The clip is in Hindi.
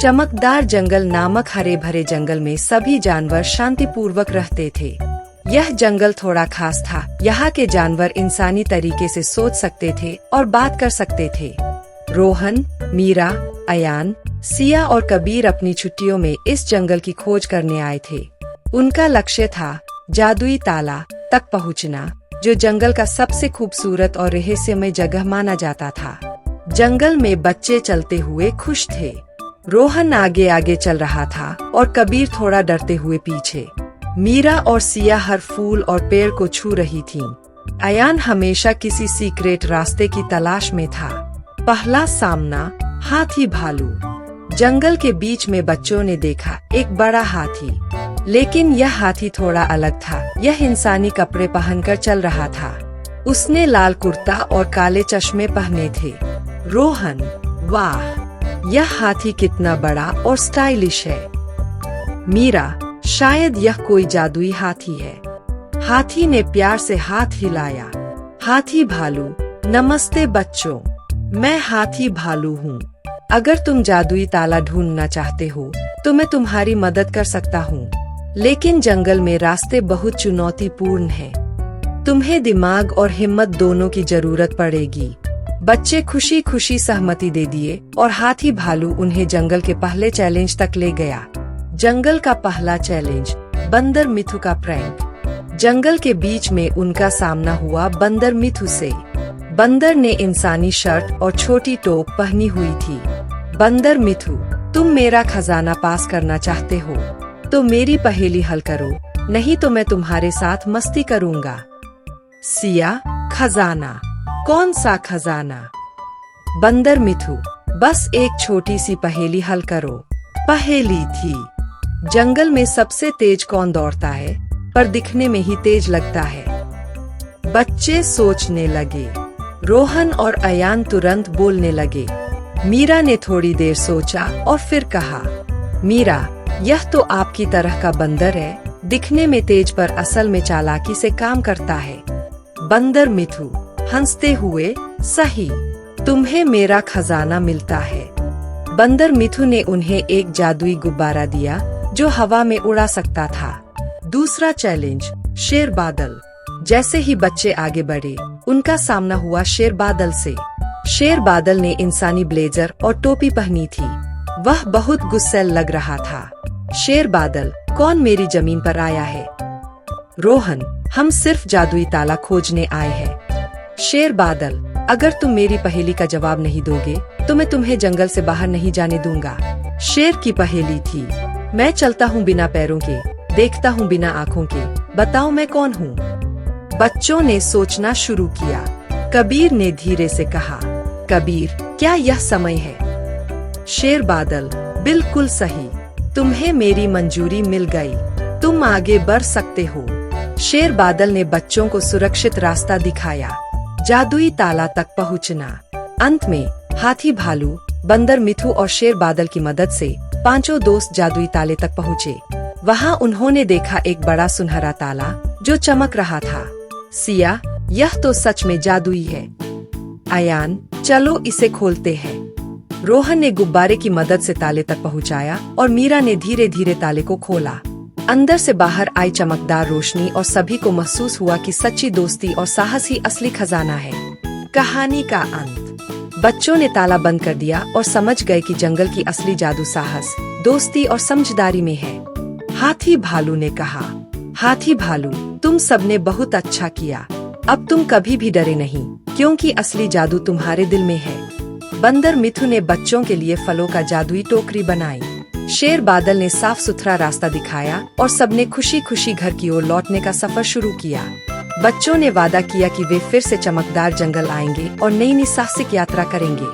चमकदार जंगल नामक हरे भरे जंगल में सभी जानवर शांतिपूर्वक रहते थे। यह जंगल थोड़ा खास था। यहाँ के जानवर इंसानी तरीके से सोच सकते थे और बात कर सकते थे। रोहन, मीरा, अयान, सिया और कबीर अपनी छुट्टियों में इस जंगल की खोज करने आए थे। उनका लक्ष्य था जादुई ताला तक पहुँचना, जो जंगल का सबसे खूबसूरत और रहस्यमय जगह माना जाता था। जंगल में बच्चे चलते हुए खुश थे। रोहन आगे आगे चल रहा था और कबीर थोड़ा डरते हुए पीछे। मीरा और सिया हर फूल और पेड़ को छू रही थीं। अयान हमेशा किसी सीक्रेट रास्ते की तलाश में था। पहला सामना हाथी भालू। जंगल के बीच में बच्चों ने देखा एक बड़ा हाथी, लेकिन यह हाथी थोड़ा अलग था। यह इंसानी कपड़े पहनकर चल रहा था। उसने लाल कुर्ता और काले चश्मे पहने थे। रोहन, वाह, यह हाथी कितना बड़ा और स्टाइलिश है। मीरा, शायद यह कोई जादुई हाथी है। हाथी ने प्यार से हाथ हिलाया। हाथी भालू, नमस्ते बच्चों, मैं हाथी भालू हूँ। अगर तुम जादुई ताला ढूंढना चाहते हो तो मैं तुम्हारी मदद कर सकता हूँ, लेकिन जंगल में रास्ते बहुत चुनौतीपूर्ण हैं। तुम्हें दिमाग और हिम्मत दोनों की जरूरत पड़ेगी। बच्चे खुशी खुशी सहमति दे दिए और हाथी भालू उन्हें जंगल के पहले चैलेंज तक ले गया। जंगल का पहला चैलेंज, बंदर मिथु का प्रैंक। जंगल के बीच में उनका सामना हुआ बंदर मिथु से। बंदर ने इंसानी शर्ट और छोटी टोप पहनी हुई थी। बंदर मिथु, तुम मेरा खजाना पास करना चाहते हो तो मेरी पहेली हल करो, नहीं तो मैं तुम्हारे साथ मस्ती करूँगा। सिया, खजाना? कौन सा खजाना? बंदर मिथु, बस एक छोटी सी पहेली हल करो। पहेली थी, जंगल में सबसे तेज कौन दौड़ता है पर दिखने में ही तेज लगता है? बच्चे सोचने लगे। रोहन और अयान तुरंत बोलने लगे। मीरा ने थोड़ी देर सोचा और फिर कहा, मीरा, यह तो आपकी तरह का बंदर है, दिखने में तेज पर असल में चालाकी से काम करता है। बंदर मिथु हंसते हुए, सही, तुम्हें मेरा खजाना मिलता है। बंदर मिथु ने उन्हें एक जादुई गुब्बारा दिया जो हवा में उड़ा सकता था। दूसरा चैलेंज, शेर बादल। जैसे ही बच्चे आगे बढ़े, उनका सामना हुआ शेर बादल से। शेर बादल ने इंसानी ब्लेजर और टोपी पहनी थी। वह बहुत गुस्सैल लग रहा था। शेर बादल, कौन मेरी जमीन पर आया है? रोहन, हम सिर्फ जादुई ताला खोजने आए हैं। शेर बादल, अगर तुम मेरी पहेली का जवाब नहीं दोगे तो मैं तुम्हें जंगल से बाहर नहीं जाने दूंगा। शेर की पहेली थी, मैं चलता हूँ बिना पैरों के, देखता हूँ बिना आँखों के, बताओ मैं कौन हूँ? बच्चों ने सोचना शुरू किया। कबीर ने धीरे से कहा, कबीर, क्या यह समय है? शेर बादल, बिल्कुल सही, तुम्हें मेरी मंजूरी मिल गई, तुम आगे बढ़ सकते हो। शेर बादल ने बच्चों को सुरक्षित रास्ता दिखाया, जादुई ताला तक पहुंचना। अंत में हाथी भालू, बंदर मिथु और शेर बादल की मदद से पांचों दोस्त जादुई ताले तक पहुँचे। वहां उन्होंने देखा एक बड़ा सुनहरा ताला जो चमक रहा था। सिया, यह तो सच में जादुई है। अयान, चलो इसे खोलते हैं। रोहन ने गुब्बारे की मदद से ताले तक पहुंचाया और मीरा ने धीरे धीरे ताले को खोला। अंदर से बाहर आई चमकदार रोशनी और सभी को महसूस हुआ कि सच्ची दोस्ती और साहस ही असली खजाना है। कहानी का अंत। बच्चों ने ताला बंद कर दिया और समझ गए कि जंगल की असली जादू साहस, दोस्ती और समझदारी में है। हाथी भालू ने कहा, हाथी भालू, तुम सबने बहुत अच्छा किया। अब तुम कभी भी डरे नहीं, क्योंकि असली जादू तुम्हारे दिल में है। बंदर मिथु ने बच्चों के लिए फलों का जादुई टोकरी बनाई। शेर बादल ने साफ सुथरा रास्ता दिखाया और सबने खुशी खुशी घर की ओर लौटने का सफर शुरू किया। बच्चों ने वादा किया कि वे फिर से चमकदार जंगल आएंगे और नई नई साहसिक यात्रा करेंगे।